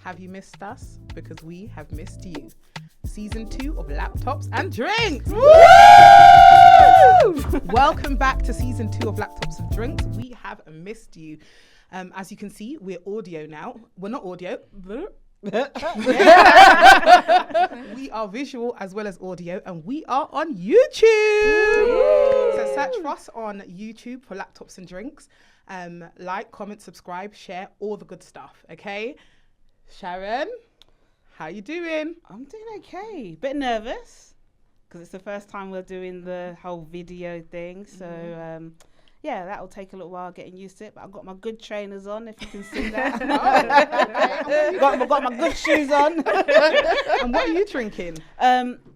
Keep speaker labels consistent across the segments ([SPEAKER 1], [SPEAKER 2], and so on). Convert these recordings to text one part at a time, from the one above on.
[SPEAKER 1] Have you missed us? Because we have missed you. Season 2 of Laptops and Drinks. Woo! Welcome back to season 2 of Laptops and Drinks. We have missed you. As you can see, we're audio now. We're not audio. We are visual as well as audio, and we are on YouTube. So search for us on YouTube for Laptops and Drinks. Like, comment, subscribe, share, all the good stuff. Okay, Sharon, how you doing?
[SPEAKER 2] I'm doing okay. Bit nervous because it's the first time we're doing the whole video thing. So yeah, that'll take a little while getting used to it. But I've got my good trainers on, if you can see that. I've got my good shoes on.
[SPEAKER 1] And what are you drinking?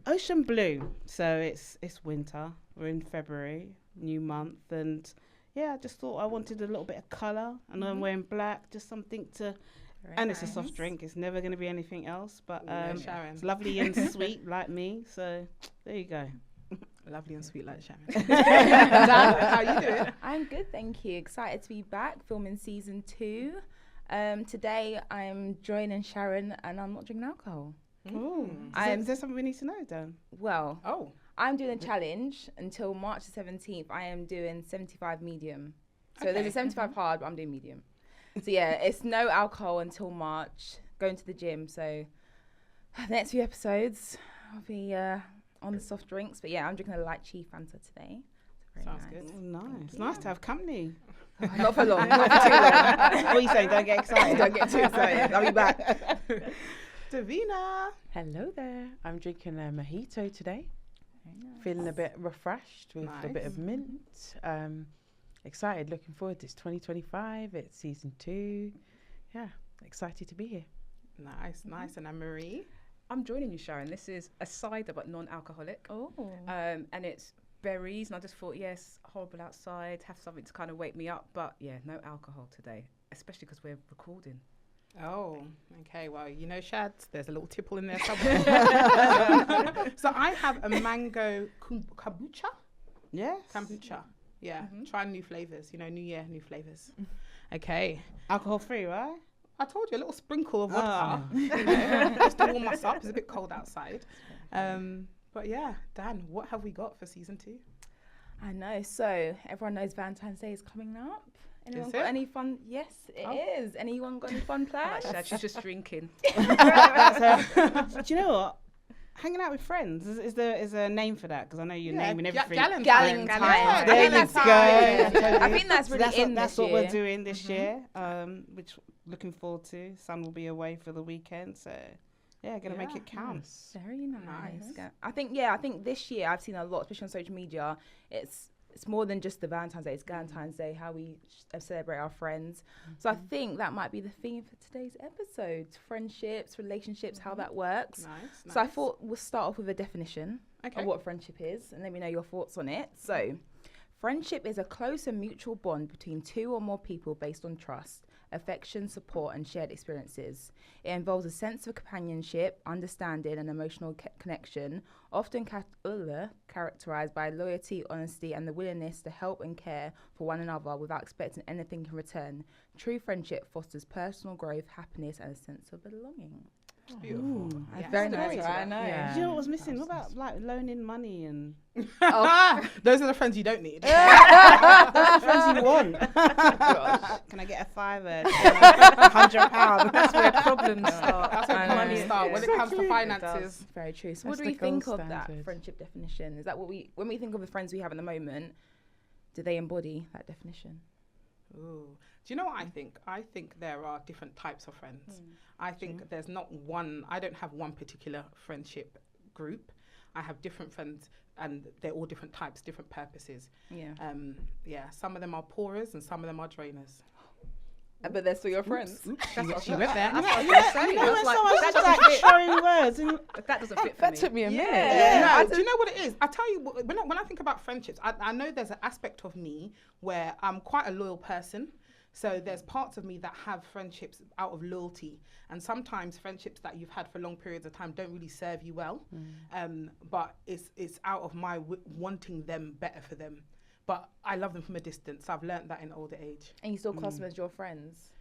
[SPEAKER 2] Ocean Blue. So it's winter. We're in February, new month, and yeah, I just thought I wanted a little bit of colour. I know I'm wearing black, just something to. And it's a soft drink. It's never going to be anything else. But it's lovely and sweet like me. So there you go.
[SPEAKER 1] Lovely and sweet like Sharon. Dan, how you doing?
[SPEAKER 3] I'm good, thank you. Excited to be back filming season 2. Today I'm joining Sharon and I'm not drinking alcohol.
[SPEAKER 2] Is there something we need to know, Dan?
[SPEAKER 3] Well, I'm doing a challenge until March the 17th. I am doing 75 medium. So there's a 75 hard, but I'm doing medium. So yeah, it's no alcohol until March. Going to the gym. So the next few episodes I'll be on the soft drinks. But yeah, I'm drinking a light chi Fanta today.
[SPEAKER 1] Sounds
[SPEAKER 3] nice.
[SPEAKER 1] good.
[SPEAKER 2] Oh, nice. Yeah. Nice to have company.
[SPEAKER 3] Not for long. Not for too long.
[SPEAKER 2] What are you saying? Don't get excited.
[SPEAKER 3] Don't get too excited. I'll be back.
[SPEAKER 1] Davina.
[SPEAKER 4] Hello there. I'm drinking a mojito today. Nice. Feeling a bit refreshed with a bit of mint. Excited, looking forward. It's 2025. It's season 2. Yeah, excited to be here.
[SPEAKER 1] Nice. And Anne-Marie?
[SPEAKER 5] I'm joining you, Sharon. This is a cider but non-alcoholic.
[SPEAKER 3] Oh.
[SPEAKER 5] And it's berries, and I just thought, yes, horrible outside, have something to kind of wake me up. But yeah, no alcohol today, especially because we're recording.
[SPEAKER 1] Oh, okay. Well, you know, Shads, there's a little tipple in there somewhere. So I have a mango kombucha.
[SPEAKER 2] Yes.
[SPEAKER 1] Kombucha. Yeah. Trying new flavors. You know, new year, new flavors. Okay.
[SPEAKER 2] Alcohol free, right?
[SPEAKER 1] I told you, a little sprinkle of vodka. You know, just to warm us up. It's a bit cold outside. But yeah, Dan, what have we got for season 2?
[SPEAKER 3] I know. So everyone knows Valentine's Day is coming up. Anyone got any fun? Yes, it is. Anyone got any fun plans?
[SPEAKER 5] She's just drinking.
[SPEAKER 2] Do you know what? Hanging out with friends. Is there a name for that? Because I know you're naming everything.
[SPEAKER 3] Galentine.
[SPEAKER 2] Yeah, there you go.
[SPEAKER 3] I think that's really
[SPEAKER 2] That's what we're doing this year, which looking forward to. Son will be away for the weekend, so yeah, gonna make it count.
[SPEAKER 3] Very nice. I think this year I've seen a lot, especially on social media. It's more than just the Valentine's Day. It's Valentine's Day, how we celebrate our friends. So I think that might be the theme for today's episode: friendships, relationships, how that works.
[SPEAKER 1] Nice.
[SPEAKER 3] So I thought we'll start off with a definition of what friendship is, and let me know your thoughts on it. So, friendship is a close and mutual bond between 2 or more people based on trust, affection, support, and shared experiences. It involves a sense of companionship, understanding, and emotional connection, often characterized by loyalty, honesty, and the willingness to help and care for one another without expecting anything in return. True friendship fosters personal growth, happiness, and a sense of belonging.
[SPEAKER 1] Beautiful.
[SPEAKER 3] That's very nice, right? I know.
[SPEAKER 4] Yeah.
[SPEAKER 2] Do you know what was missing? What about like loaning money and?
[SPEAKER 1] Those are the friends you don't need.
[SPEAKER 2] Those are the friends you want. Can I get a £5? £100?
[SPEAKER 5] That's where problems start.
[SPEAKER 1] That's where money start when it comes to finances.
[SPEAKER 3] Very true. So what do we think of that friendship definition? Is that what when we think of the friends we have at the moment, do they embody that definition?
[SPEAKER 1] Ooh. Do you know what I think? I think there are different types of friends. I think there's not one, I don't have one particular friendship group. I have different friends and they're all different types, different purposes.
[SPEAKER 3] Yeah.
[SPEAKER 1] Some of them are pourers and some of them are drainers.
[SPEAKER 3] But they're still your friends.
[SPEAKER 1] She went there.
[SPEAKER 5] That doesn't fit for
[SPEAKER 3] that
[SPEAKER 5] me.
[SPEAKER 3] took me a minute.
[SPEAKER 1] Do you know what it is? I tell you, when I think about friendships, I know there's an aspect of me where I'm quite a loyal person. So there's parts of me that have friendships out of loyalty, and sometimes friendships that you've had for long periods of time don't really serve you well. But it's out of my wanting them better for them. But I love them from a distance. I've learned that in older age.
[SPEAKER 3] And you still class them as your friends?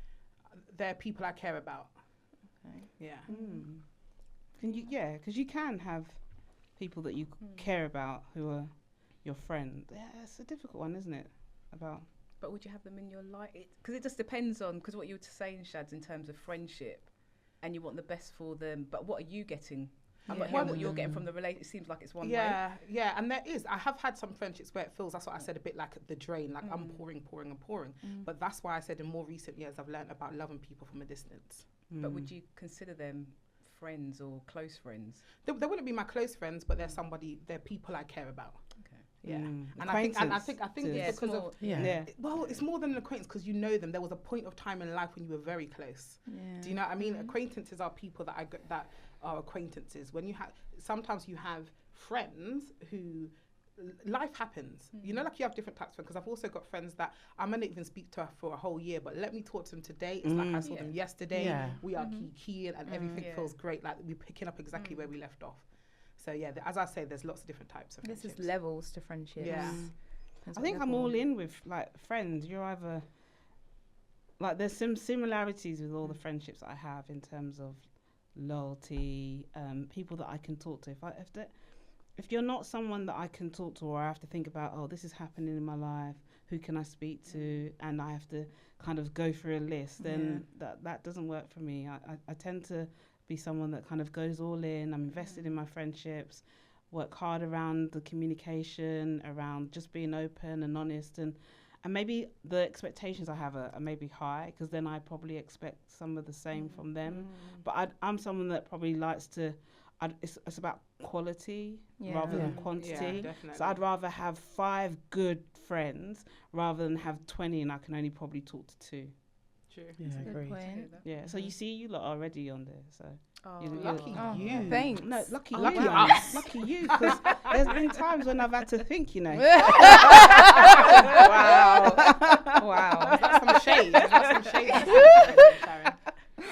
[SPEAKER 1] They're people I care about.
[SPEAKER 3] Okay.
[SPEAKER 1] Yeah.
[SPEAKER 2] Because you can have people that you care about who are your friend. Yeah, it's a difficult one, isn't it?
[SPEAKER 5] But would you have them in your life? Because it just depends on, because what you were saying, Shads, in terms of friendship, and you want the best for them, but what are you getting? I'm not hearing what you're getting from the relationship. It seems like it's one way.
[SPEAKER 1] Yeah, and there is. I have had some friendships where it feels, that's what I said, a bit like the drain, like I'm pouring. But that's why I said in more recent years I've learned about loving people from a distance.
[SPEAKER 5] But would you consider them friends or close friends?
[SPEAKER 1] They wouldn't be my close friends, but they're people I care about.
[SPEAKER 5] Okay.
[SPEAKER 1] Yeah, and I think it's because of well, it's more than an acquaintance because you know them. There was a point of time in life when you were very close. Yeah. Do you know what I mean? Acquaintances are people that are acquaintances. Sometimes you have friends who life happens. You know, like you have different types of friends. Because I've also got friends that I'm gonna even speak to for a whole year, but let me talk to them today. It's like I saw them yesterday. Yeah. We are key and everything feels great. Like we're picking up exactly where we left off. So yeah, as I say, there's lots of different types of friendships.
[SPEAKER 3] This is levels to friendships.
[SPEAKER 1] Yeah.
[SPEAKER 2] I think I'm all in with like friends. You're either like there's some similarities with all the friendships I have in terms of loyalty, people that I can talk to. If you're not someone that I can talk to, or I have to think about, oh, this is happening in my life, who can I speak to, and I have to kind of go through a list, then that doesn't work for me. I tend to be someone that kind of goes all in. I'm invested in my friendships, work hard around the communication, around just being open and honest, and maybe the expectations I have are maybe high, because then I probably expect some of the same from them. But I'm someone that probably likes to, it's about quality rather than quantity. So I'd rather have 5 good friends rather than have 20 and I can only probably talk to 2.
[SPEAKER 1] True.
[SPEAKER 3] Yeah, that's a good point.
[SPEAKER 2] Yeah, so you see, you lot are already on there. So
[SPEAKER 1] lucky you.
[SPEAKER 3] Thanks.
[SPEAKER 2] No, lucky
[SPEAKER 1] Lucky
[SPEAKER 2] you.
[SPEAKER 1] us.
[SPEAKER 2] Lucky you, because there's been times when I've had to think, you know.
[SPEAKER 1] Wow. That's some shade. Sharon.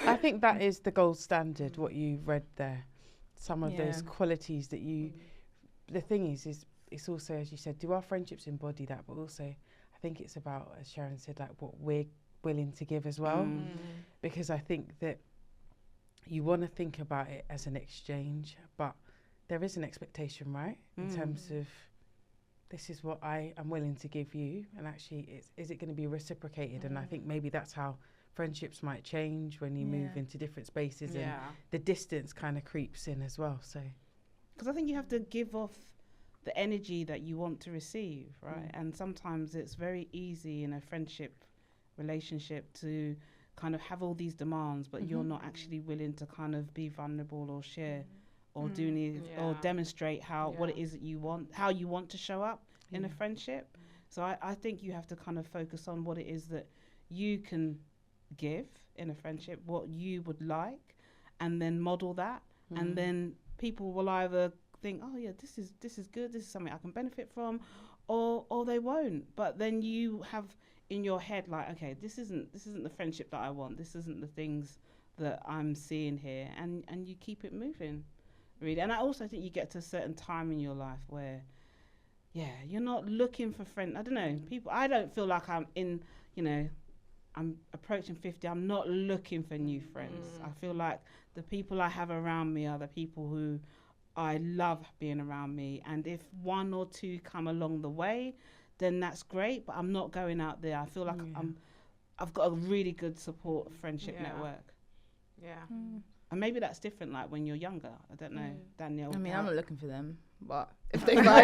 [SPEAKER 4] I think that is the gold standard, what you read there. Some of those qualities that you... The thing is it's also, as you said, do our friendships embody that? But also, I think it's about, as Sharon said, like what we're willing to give as well. Because I think that you want to think about it as an exchange, but there is an expectation, right? In terms of, this is what I am willing to give you, and actually is it going to be reciprocated? And I think maybe that's how friendships might change when you move into different spaces, and the distance kind of creeps in as well. So
[SPEAKER 2] because I think you have to give off the energy that you want to receive, right? And sometimes it's very easy in a friendship relationship to kind of have all these demands, but you're not actually willing to kind of be vulnerable or share or do any or demonstrate what it is that you want, how you want to show up in a friendship. So I think you have to kind of focus on what it is that you can give in a friendship, what you would like, and then model that. And then people will either think, oh yeah, this is good, this is something I can benefit from, or they won't. But then you have in your head like, okay, this isn't the friendship that I want, this isn't the things that I'm seeing here, and you keep it moving, really. And I also think you get to a certain time in your life where you're not looking for friends. I don't know, people, I don't feel like I'm in, I'm approaching 50, I'm not looking for new friends. I feel like the people I have around me are the people who I love being around me, and if 1 or 2 come along the way, then that's great, but I'm not going out there. I feel like I've got a really good support friendship network.
[SPEAKER 1] Yeah.
[SPEAKER 2] And maybe that's different like when you're younger. I don't know, Danielle.
[SPEAKER 3] I mean, I'm not looking for them, but if
[SPEAKER 1] they
[SPEAKER 3] they
[SPEAKER 1] find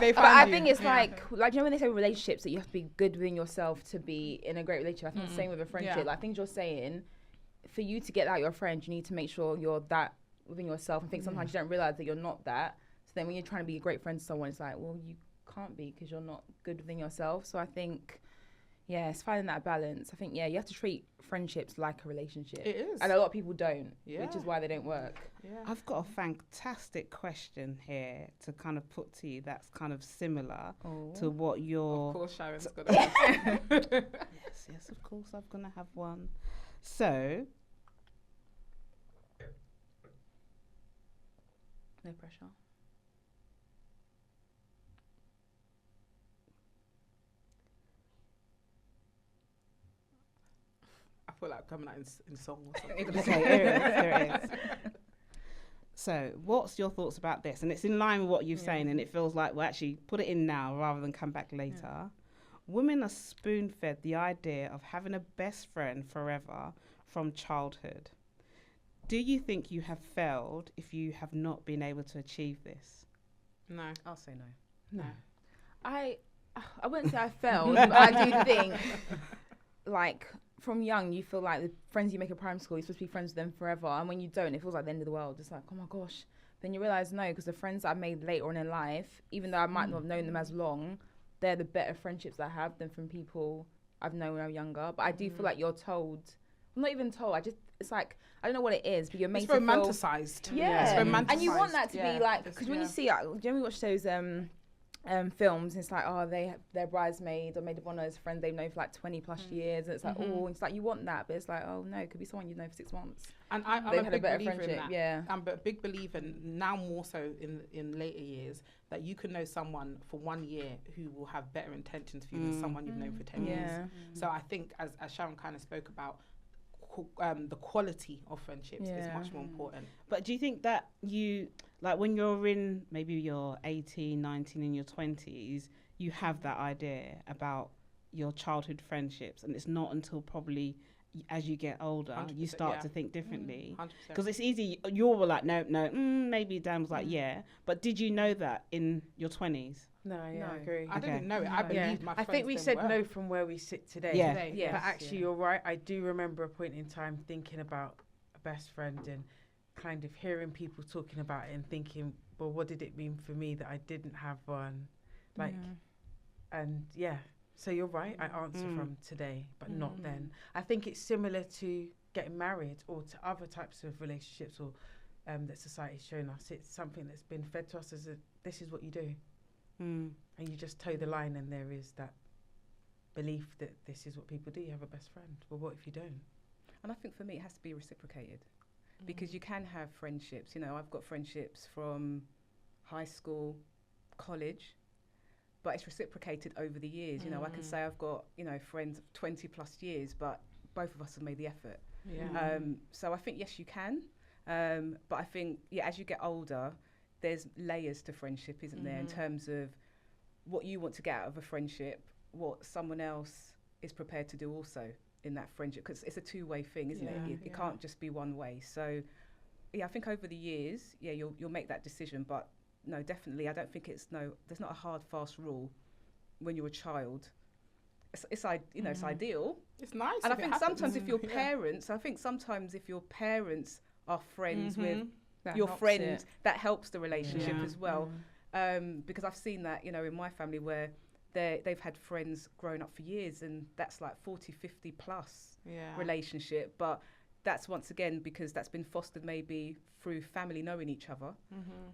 [SPEAKER 3] But I think it's like when they say relationships that you have to be good within yourself to be in a great relationship. I think the same with a friendship. Like things you're saying, for you to get out your friend, you need to make sure you're that within yourself. I think sometimes you don't realize that you're not that. So then when you're trying to be a great friend to someone, it's like, well, you can't be because you're not good within yourself. So I think, it's finding that balance. I think, you have to treat friendships like a relationship. It is. And a lot of people don't, which is why they don't work.
[SPEAKER 2] Yeah. I've got a fantastic question here to kind of put to you that's kind of similar to what you're...
[SPEAKER 1] Of course, Sharon's got to
[SPEAKER 2] Yes, of course, I'm going to have one. So...
[SPEAKER 3] No pressure.
[SPEAKER 1] feel like coming out in song or something.
[SPEAKER 2] Okay, here it is. So, what's your thoughts about this? And it's in line with what you're saying, and it feels like we'll actually put it in now rather than come back later. Yeah. Women are spoon-fed the idea of having a best friend forever from childhood. Do you think you have failed if you have not been able to achieve this?
[SPEAKER 1] No.
[SPEAKER 5] I'll say no.
[SPEAKER 3] No. I wouldn't say I failed, but I do think, like, from young, you feel like the friends you make at primary school, you're supposed to be friends with them forever. And when you don't, it feels like the end of the world. It's like, oh my gosh. Then you realise, no, because the friends that I made later on in life, even though I might not have known them as long, they're the better friendships I have than from people I've known when I was younger. But I do feel like you're told, I'm not even told, it's like, I don't know what it is, but you're made to
[SPEAKER 1] romanticised.
[SPEAKER 3] Feel... Yeah.
[SPEAKER 1] It's romanticised.
[SPEAKER 3] And you want that to be like, because when you see, do you know we watch those films, it's like, oh, they're bridesmaid or maid of honor's friend they've known for like 20 plus years, and it's like, oh, it's like you want that, but it's like, oh no, it could be someone you've known for 6 months.
[SPEAKER 1] And I'm a big believer in that. I'm a big believer now more so in later years that you can know someone for 1 year who will have better intentions for you than someone you've known for 10 years. So I think as Sharon kind of spoke about, the quality of friendships is much more important.
[SPEAKER 2] But do you think that you, like when you're in maybe you're 18, 19, in your 20s, you have that idea about your childhood friendships, and it's not until probably as you get older you start to think differently? Because it's easy, you're like, no, maybe Dan was like, but did you know that in your 20s?
[SPEAKER 4] No, I agree.
[SPEAKER 1] I didn't know it. I believed my friends.
[SPEAKER 4] I think we said no from where we sit today.
[SPEAKER 1] Yeah.
[SPEAKER 4] But actually, you're right. I do remember a point in time thinking about a best friend and kind of hearing people talking about it and thinking, well, what did it mean for me that I didn't have one? Like, and so you're right. I answer from today, but not then. I think it's similar to getting married or to other types of relationships or that society's shown us. It's something that's been fed to us as this is what you do. And you just toe the line, and there is that belief that this is what people do. You have a best friend. Well, what if you don't?
[SPEAKER 5] And I think for me, it has to be reciprocated, because you can have friendships. You know, I've got friendships from high school, college, but it's reciprocated over the years. You know, I can say I've got, friends of 20 plus years, but both of us have made the effort. So I think, yes, you can. But I think, as you get older, there's layers to friendship, isn't there, in terms of what you want to get out of a friendship, what someone else is prepared to do also in that friendship, because it's a two-way thing, isn't it? It can't just be one way. So, I think over the years, you'll make that decision. But no, definitely, I don't think there's not a hard, fast rule when you're a child. It's ideal.
[SPEAKER 1] It's nice.
[SPEAKER 5] And I think sometimes if your parents are friends with your friend, that helps the relationship as well. Because I've seen that, in my family where they've had friends growing up for years, and that's like 40, 50 plus relationship. But that's once again because that's been fostered maybe through family knowing each other,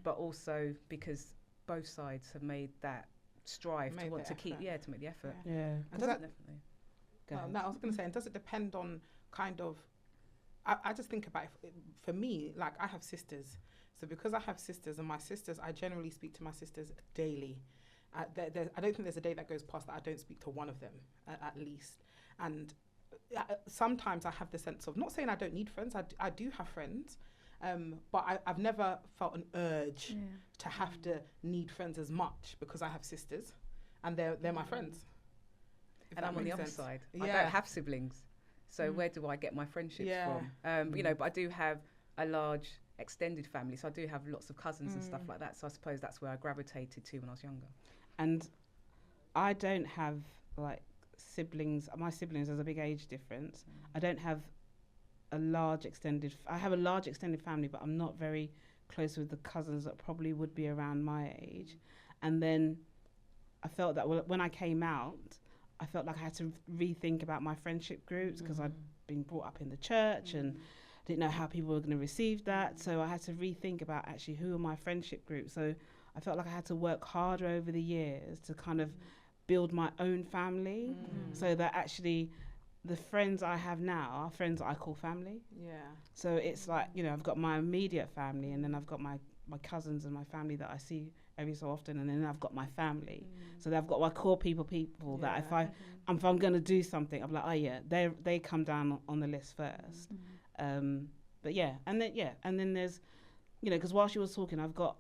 [SPEAKER 5] but also because both sides have made that strive to want to keep, to make the effort. Definitely.
[SPEAKER 1] No, I was going to say, and does it depend on kind of, I just think about it, for me, like I have sisters. So because I have sisters, and my sisters, I generally speak to my sisters daily. I don't think there's a day that goes past that I don't speak to one of them, at least. And sometimes I have the sense of, not saying I don't need friends, I do have friends, but I've never felt an urge to have to need friends as much because I have sisters, and they're my friends.
[SPEAKER 5] And I'm on the other side. I don't have siblings. So where do I get my friendships from? But I do have a large extended family. So I do have lots of cousins and stuff like that. So I suppose that's where I gravitated to when I was younger.
[SPEAKER 2] And I don't have like siblings. My siblings, there's a big age difference. I don't have a large extended. I have a large extended family, but I'm not very close with the cousins that probably would be around my age. And then I felt that when I came out, I felt like I had to rethink about my friendship groups because I'd been brought up in the church and didn't know how people were going to receive that. So I had to rethink about actually who are my friendship groups. So I felt like I had to work harder over the years to kind of build my own family so that actually the friends I have now are friends that I call family. So it's like, I've got my immediate family, and then I've got my my cousins and my family that I see every so often, and then I've got my family. So I've got my core people that if I'm going to do something, I'm like, oh yeah, they come down on the list first. But yeah, and then there's, you know, because while she was talking, I've got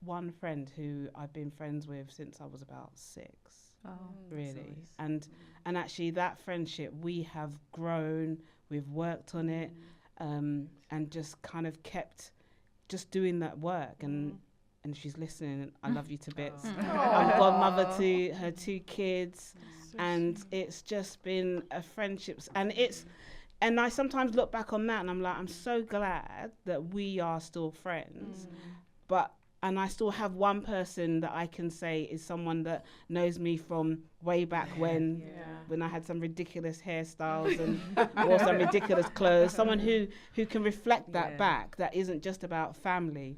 [SPEAKER 2] one friend who I've been friends with since I was about 6.
[SPEAKER 3] Oh,
[SPEAKER 2] really, nice. And actually that friendship, we have grown, we've worked on it, and just kind of kept just doing that work. And she's listening. I love you to bits. I'm godmother to her 2 kids, and it's just been a friendship. And I sometimes look back on that, and I'm like, I'm so glad that we are still friends, and I still have one person that I can say is someone that knows me from way back when I had some ridiculous hairstyles and wore some ridiculous clothes. Someone who can reflect that back. That isn't just about family.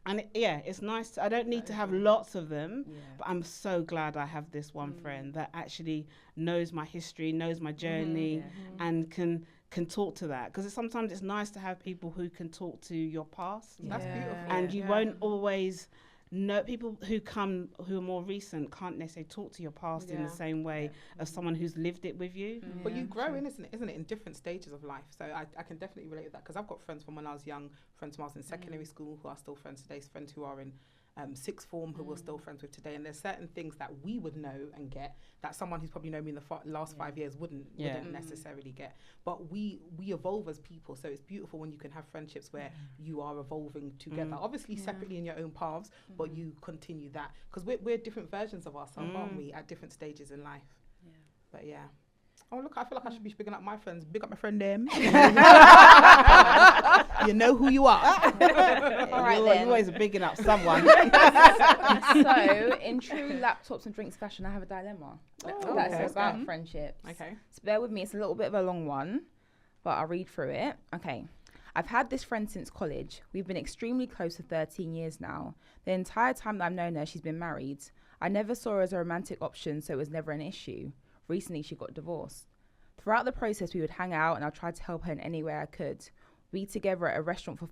[SPEAKER 2] And it's nice. I don't need to have lots of them, but I'm so glad I have this one friend that actually knows my history, knows my journey, and can talk to that, because sometimes it's nice to have people who can talk to your past.
[SPEAKER 1] That's beautiful.
[SPEAKER 2] And you won't always know, people who are more recent can't necessarily talk to your past in the same way as someone who's lived it with you.
[SPEAKER 1] But you grow in, isn't it, in different stages of life. So I can definitely relate with that, because I've got friends from when I was young, friends from when I was in secondary school who are still friends today, friends who are in sixth form who we're still friends with today. And there's certain things that we would know and get that someone who's probably known me in the last 5 years wouldn't necessarily get. But we evolve as people, so it's beautiful when you can have friendships where you are evolving together, obviously separately in your own paths, but you continue that, because we're different versions of ourselves, aren't we, at different stages in life. But oh, look, I feel like I should be bigging up my friends. Big up my friend them. You know who you are.
[SPEAKER 3] All right,
[SPEAKER 2] you're always bigging up someone.
[SPEAKER 3] So, in true laptops and drinks fashion, I have a dilemma. That's about friendships.
[SPEAKER 1] Okay.
[SPEAKER 3] So bear with me. It's a little bit of a long one, but I'll read through it. Okay. I've had this friend since college. We've been extremely close for 13 years now. The entire time that I've known her, she's been married. I never saw her as a romantic option, so it was never an issue. Recently, she got divorced. Throughout the process, we would hang out, and I tried to help her in any way I could. We eat together at a restaurant for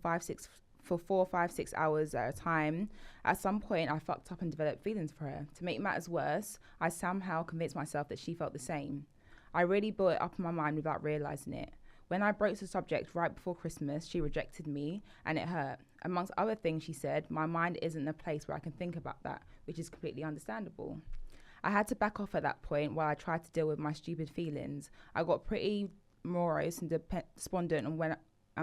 [SPEAKER 3] 4, 5, 6 hours at a time. At some point, I fucked up and developed feelings for her. To make matters worse, I somehow convinced myself that she felt the same. I really built it up in my mind without realising it. When I broached the subject right before Christmas, she rejected me, and it hurt. Amongst other things, she said, my mind isn't a place where I can think about that, which is completely understandable. I had to back off at that point while I tried to deal with my stupid feelings. I got pretty morose and despondent, and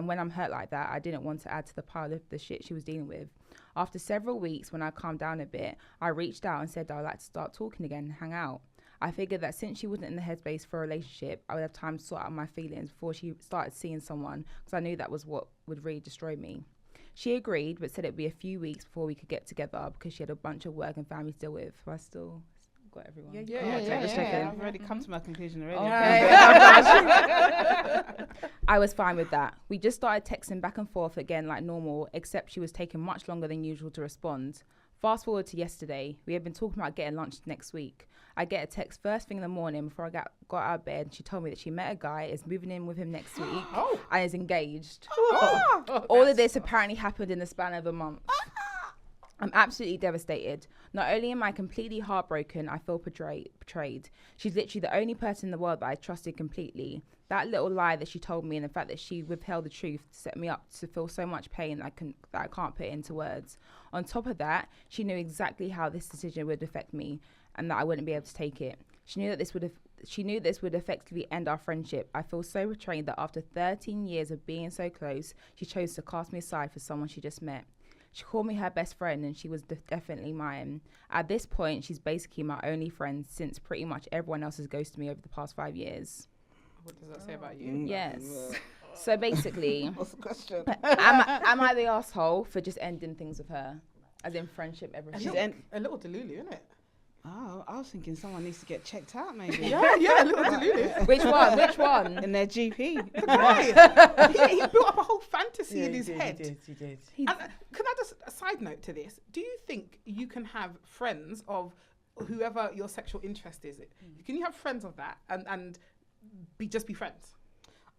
[SPEAKER 3] when I'm hurt like that, I didn't want to add to the pile of the shit she was dealing with. After several weeks, when I calmed down a bit, I reached out and said I'd like to start talking again and hang out. I figured that since she wasn't in the headspace for a relationship, I would have time to sort out my feelings before she started seeing someone, because I knew that was what would really destroy me. She agreed, but said it'd be a few weeks before we could get together because she had a bunch of work and family to deal with. So I still got everyone.
[SPEAKER 2] I've already come to my conclusion already.
[SPEAKER 3] Okay. I was fine with that. We just started texting back and forth again like normal, except she was taking much longer than usual to respond. Fast forward to yesterday. We had been talking about getting lunch next week. I get a text first thing in the morning before I got out of bed. She told me that she met a guy, is moving in with him next week, and is engaged. All of this apparently happened in the span of a month. I'm absolutely devastated. Not only am I completely heartbroken, I feel betrayed. She's literally the only person in the world that I trusted completely. That little lie that she told me and the fact that she withheld the truth set me up to feel so much pain that I can't put into words. On top of that, she knew exactly how this decision would affect me and that I wouldn't be able to take it. She knew this would effectively end our friendship. I feel so betrayed that after 13 years of being so close, she chose to cast me aside for someone she just met. She called me her best friend, and she was definitely mine. At this point, she's basically my only friend since pretty much everyone else has ghosted me over the past 5 years.
[SPEAKER 1] What does that say about you?
[SPEAKER 3] Yes. So basically,
[SPEAKER 2] what's the question?
[SPEAKER 3] am I the asshole for just ending things with her? As in friendship, everything?
[SPEAKER 1] A little delulu, isn't it?
[SPEAKER 2] Oh, I was thinking someone needs to get checked out, maybe.
[SPEAKER 1] yeah, a little delulu.
[SPEAKER 3] Which one?
[SPEAKER 2] In their GP.
[SPEAKER 1] He built up a whole fantasy in his head.
[SPEAKER 4] He did.
[SPEAKER 1] And can I just, a side note to this, do you think you can have friends of whoever your sexual interest is? Can you have friends of that and just be friends?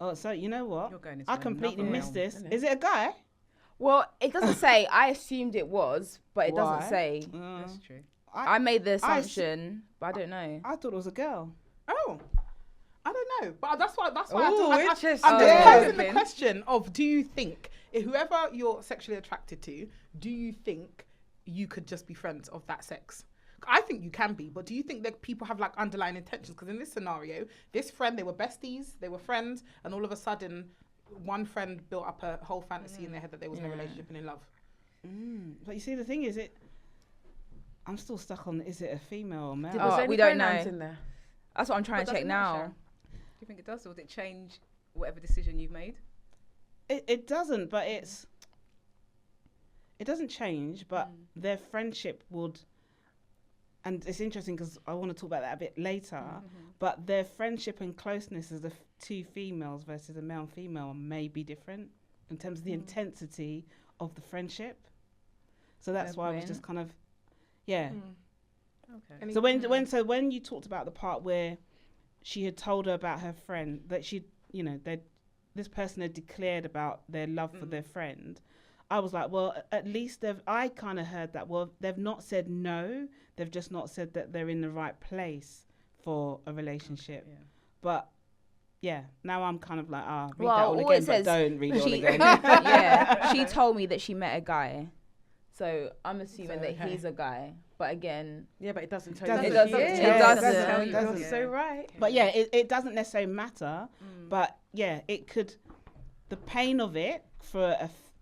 [SPEAKER 2] Oh, so you know what?
[SPEAKER 5] You're going into
[SPEAKER 2] I completely
[SPEAKER 5] another
[SPEAKER 2] missed
[SPEAKER 5] realm,
[SPEAKER 2] this.
[SPEAKER 5] isn't it?
[SPEAKER 2] Is it a guy?
[SPEAKER 3] Well, it doesn't say. I assumed it was, but it doesn't say.
[SPEAKER 5] That's true.
[SPEAKER 3] I made the assumption, but I don't know.
[SPEAKER 2] I thought it was a girl.
[SPEAKER 1] Oh, I don't know, but that's why
[SPEAKER 4] Oh, interesting.
[SPEAKER 1] I'm just
[SPEAKER 3] Yeah.
[SPEAKER 1] posing the question of: do you think whoever you're sexually attracted to, do you think you could just be friends of that sex? I think you can be, but do you think that people have like underlying intentions? Because in this scenario, this friend, they were besties, they were friends, and all of a sudden, one friend built up a whole fantasy in their head that there was no relationship and in love.
[SPEAKER 2] But you see, the thing is, I'm still stuck on, is it a female or male?
[SPEAKER 3] Oh, we don't know.
[SPEAKER 4] In there?
[SPEAKER 3] That's what I'm trying to check now.
[SPEAKER 5] Do you think it does, or would it change whatever decision you've made?
[SPEAKER 2] It doesn't, but it doesn't change, but their friendship would, and it's interesting because I want to talk about that a bit later, but their friendship and closeness as the two females versus a male and female may be different in terms of the intensity of the friendship. So that's why I was just kind of,
[SPEAKER 5] Okay.
[SPEAKER 2] So when you talked about the part where she had told her about her friend, that she, this person had declared about their love for their friend, I was like, well, at least I kind of heard that, well, they've not said no, they've just not said that they're in the right place for a relationship.
[SPEAKER 5] Yeah.
[SPEAKER 2] But now I'm kind of like, read
[SPEAKER 3] Well,
[SPEAKER 2] that
[SPEAKER 3] all
[SPEAKER 2] all
[SPEAKER 3] it
[SPEAKER 2] again,
[SPEAKER 3] says-
[SPEAKER 2] but don't read it all again.
[SPEAKER 3] Yeah, she told me that she met a guy. So I'm assuming
[SPEAKER 4] So,
[SPEAKER 3] that
[SPEAKER 4] okay.
[SPEAKER 3] he's a guy. But again,
[SPEAKER 4] Yeah, but it doesn't tell
[SPEAKER 2] Doesn't-
[SPEAKER 4] you.
[SPEAKER 3] it doesn't.
[SPEAKER 2] Yeah,
[SPEAKER 3] It doesn't.
[SPEAKER 5] tell you.
[SPEAKER 4] You're
[SPEAKER 5] Yeah.
[SPEAKER 4] so right.
[SPEAKER 2] But yeah, it doesn't necessarily matter. But yeah, it could. The pain of it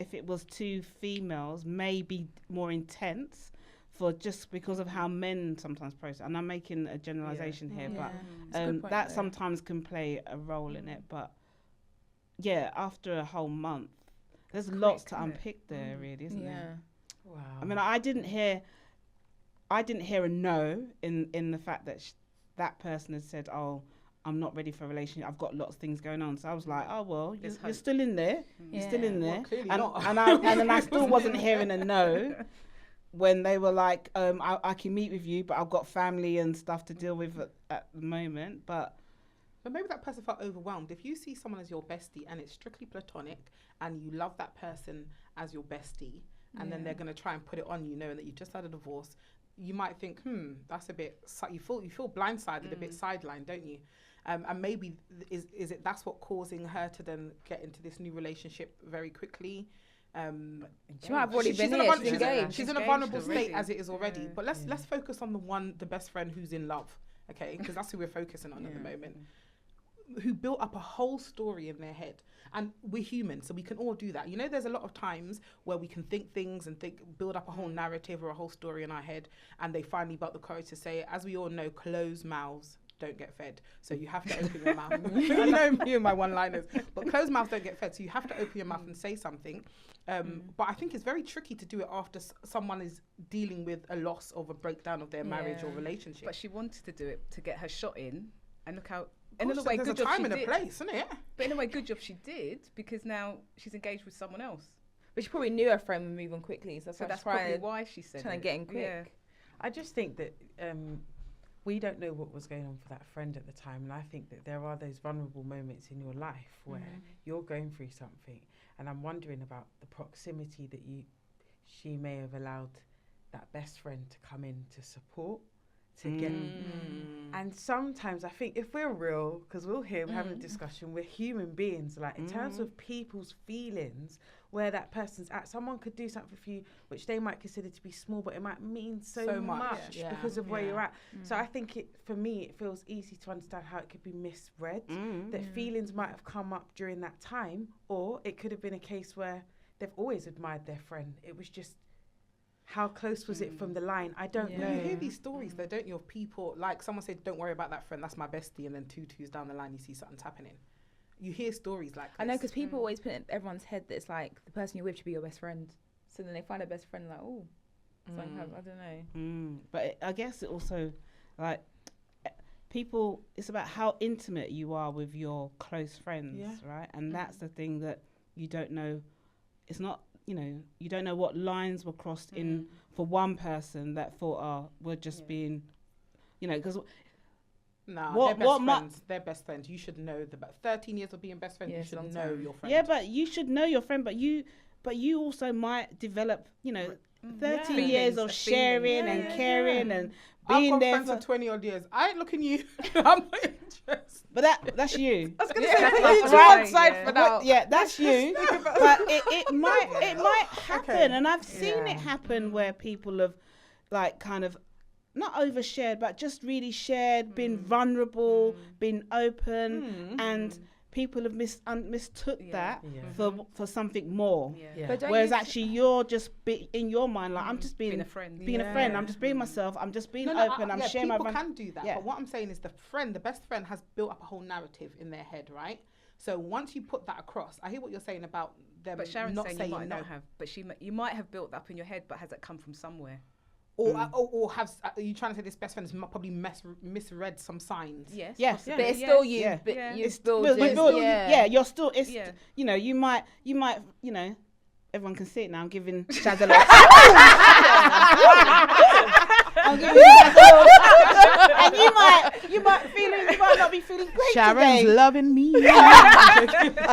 [SPEAKER 2] if it was two females may be more intense for just because of how men sometimes process. And I'm making a generalization here, but
[SPEAKER 3] It's a good point,
[SPEAKER 2] that
[SPEAKER 3] though.
[SPEAKER 2] sometimes can play a role in it. But yeah, after a whole month, there's lots to
[SPEAKER 5] isn't it?
[SPEAKER 2] unpick there, really, isn't there?
[SPEAKER 4] Wow.
[SPEAKER 2] I mean, I didn't hear a no in the fact that that person had said, "Oh, I'm not ready for a relationship. I've got lots of things going on." So I was like, "Oh well,
[SPEAKER 5] There's
[SPEAKER 2] you're
[SPEAKER 5] hope.
[SPEAKER 2] still in there. You're still in there."
[SPEAKER 1] Well, clearly
[SPEAKER 2] and
[SPEAKER 1] not.
[SPEAKER 2] and then I still wasn't hearing a no when they were like, "I can meet with you, but I've got family and stuff to deal with at the moment." But
[SPEAKER 1] maybe that person felt overwhelmed. If you see someone as your bestie and it's strictly platonic and you love that person as your bestie, and then they're going to try and put it on you knowing that you just had a divorce, you might think, that's a bit, you feel blindsided, a bit sidelined, don't you? And maybe is it that's what causing her to then get into this new relationship very quickly?
[SPEAKER 3] She might have already been here. She's engaged.
[SPEAKER 1] She's in a
[SPEAKER 5] Engaged
[SPEAKER 1] vulnerable
[SPEAKER 5] already.
[SPEAKER 1] state as it is already.
[SPEAKER 5] Yeah.
[SPEAKER 1] But let's focus on the best friend who's in love, okay? Because that's who we're focusing on at the moment. Who built up a whole story in their head. And we're human, so we can all do that. You know, there's a lot of times where we can think things and build up a whole narrative or a whole story in our head, and they finally got the courage to say, as we all know, closed mouths don't get fed. So you have to open your mouth. You know me and my one-liners. But closed mouths don't get fed, so you have to open your mouth and say something. But I think it's very tricky to do it after someone is dealing with a loss of a breakdown of their marriage or relationship.
[SPEAKER 5] But she wanted to do it to get her shot in, and look how.
[SPEAKER 1] Of
[SPEAKER 5] In
[SPEAKER 1] course,
[SPEAKER 5] a way,
[SPEAKER 1] there's
[SPEAKER 5] good
[SPEAKER 1] a
[SPEAKER 5] job
[SPEAKER 1] time
[SPEAKER 5] she
[SPEAKER 1] and a
[SPEAKER 5] did.
[SPEAKER 1] place, isn't it?
[SPEAKER 5] But in a way, good job she did, because now she's engaged with someone else.
[SPEAKER 3] But she probably knew her friend would move on quickly. So
[SPEAKER 5] So that's
[SPEAKER 3] why
[SPEAKER 5] probably
[SPEAKER 3] she's
[SPEAKER 5] why she said
[SPEAKER 3] trying
[SPEAKER 5] it.
[SPEAKER 3] to get in quick.
[SPEAKER 5] Yeah.
[SPEAKER 4] I just think that we don't know what was going on for that friend at the time, and I think that there are those vulnerable moments in your life where you're going through something, and I'm wondering about the proximity that she may have allowed that best friend to come in to support, to get. And sometimes I think if we're real, because we're having a discussion, we're human beings, like in terms of people's feelings, where that person's at, someone could do something for you which they might consider to be small, but it might mean so much
[SPEAKER 1] yeah.
[SPEAKER 4] because of where
[SPEAKER 1] Yeah.
[SPEAKER 4] you're at. So I think for me it feels easy to understand how it could be misread, that feelings might have come up during that time, or it could have been a case where they've always admired their friend. It was just, how close was it from the line? I don't know.
[SPEAKER 1] You hear these stories though, don't you, of people, like someone said, don't worry about that friend, that's my bestie, and then twos down the line you see something's happening. You hear stories like this.
[SPEAKER 3] I know, because people always put in everyone's head that it's like the person you're with should be your best friend. So then they find a best friend like, oh, it's like, I don't know.
[SPEAKER 2] But I guess it also, like, people, it's about how intimate you are with your close friends, right? And that's the thing that you don't know. It's not, you don't know what lines were crossed in for one person that thought, we're just being, because
[SPEAKER 1] they're best friends. You should know 13 years of being best friends, you should know your friend.
[SPEAKER 2] Yeah, but you should know your friend, but but you also might develop, 30 years of sharing and caring and being
[SPEAKER 1] I've got
[SPEAKER 2] there
[SPEAKER 1] friends for 20 odd years. I ain't looking you. I'm not interested.
[SPEAKER 2] But that's you.
[SPEAKER 5] I was going to say,
[SPEAKER 3] that's
[SPEAKER 5] right
[SPEAKER 3] side for now.
[SPEAKER 2] Yeah, that's you. But it might happen,
[SPEAKER 1] Okay.
[SPEAKER 2] and I've seen it happen where people have, like, kind of not overshared, but just really shared, been vulnerable, been open, and people have mistook that for something more.
[SPEAKER 3] But don't
[SPEAKER 2] Whereas
[SPEAKER 3] you
[SPEAKER 2] actually you're just in your mind, like, I'm just being
[SPEAKER 5] a friend.
[SPEAKER 2] being a friend. I'm just being myself. I'm just being open. I'm sharing my.
[SPEAKER 1] People can do that, but what I'm saying is the best friend has built up a whole narrative in their head, right? So once you put that across, I hear what you're saying about them
[SPEAKER 5] But Sharon's
[SPEAKER 1] not
[SPEAKER 5] saying
[SPEAKER 1] saying
[SPEAKER 5] you might
[SPEAKER 1] no.
[SPEAKER 5] not have, but you might have built that up in your head, but has it come from somewhere?
[SPEAKER 1] Or have are you trying to say this best friend has probably misread some signs?
[SPEAKER 5] Yes.
[SPEAKER 2] Yes.
[SPEAKER 3] but it's still you.
[SPEAKER 2] Yeah.
[SPEAKER 3] But
[SPEAKER 5] Yeah.
[SPEAKER 3] you still
[SPEAKER 2] But
[SPEAKER 3] just,
[SPEAKER 2] you're still. It's
[SPEAKER 5] Yeah.
[SPEAKER 2] you might everyone can see it now. I'm giving Shaz a lot. I'm giving Shaz a lot. And you might not be feeling great
[SPEAKER 1] Sharon's
[SPEAKER 2] today.
[SPEAKER 1] loving me.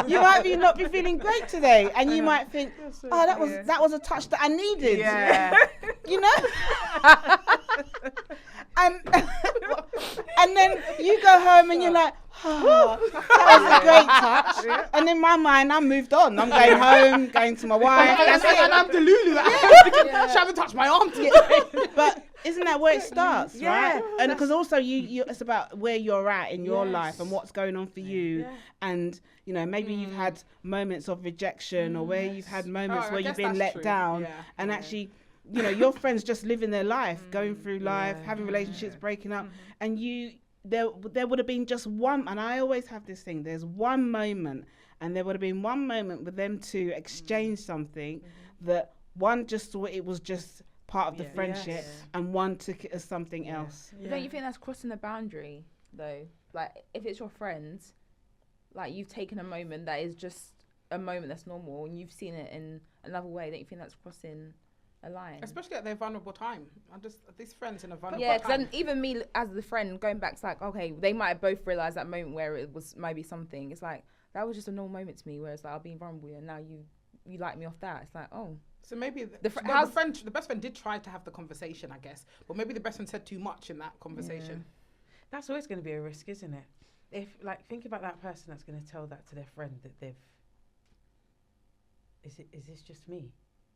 [SPEAKER 2] You might not be feeling great today, and you might think, oh, that was a touch that I needed.
[SPEAKER 4] Yeah.
[SPEAKER 2] You know. And then you go home and you're like, oh, that was a great touch. And in my mind, I moved on. I'm going home, going to my wife. That's it.
[SPEAKER 1] And I'm Delulu. She haven't touched my arm today.
[SPEAKER 2] But isn't that where it starts,
[SPEAKER 3] Yeah.
[SPEAKER 2] right? And because also it's about where you're at in your life and what's going on for you. And, maybe you've had moments of rejection or where you've had moments where you've been let down. And actually, your friends just living their life, going through life, having relationships, breaking up. And there would have been just one, and I always have this thing, there's one moment, and there would have been one moment with them to exchange something that one just thought it was just part of the friendship and one took it as something else.
[SPEAKER 3] But don't you think that's crossing the boundary, though? Like, if it's your friends, like, you've taken a moment that is just a moment that's normal and you've seen it in another way, don't you think that's crossing a line?
[SPEAKER 1] Especially at their vulnerable time. These friends in a vulnerable
[SPEAKER 3] Yeah,
[SPEAKER 1] time.
[SPEAKER 3] because even me as the friend, going back to, like, okay, they might have both realised that moment where it was maybe something. It's like, that was just a normal moment to me, where it's like, I've been vulnerable and now you like me off that. It's like, oh.
[SPEAKER 1] So maybe the best friend did try to have the conversation, I guess. But maybe the best friend said too much in that conversation.
[SPEAKER 4] That's always going to be a risk, isn't it? If, like, think about that person that's going to tell that to their friend that they've... Is this just me?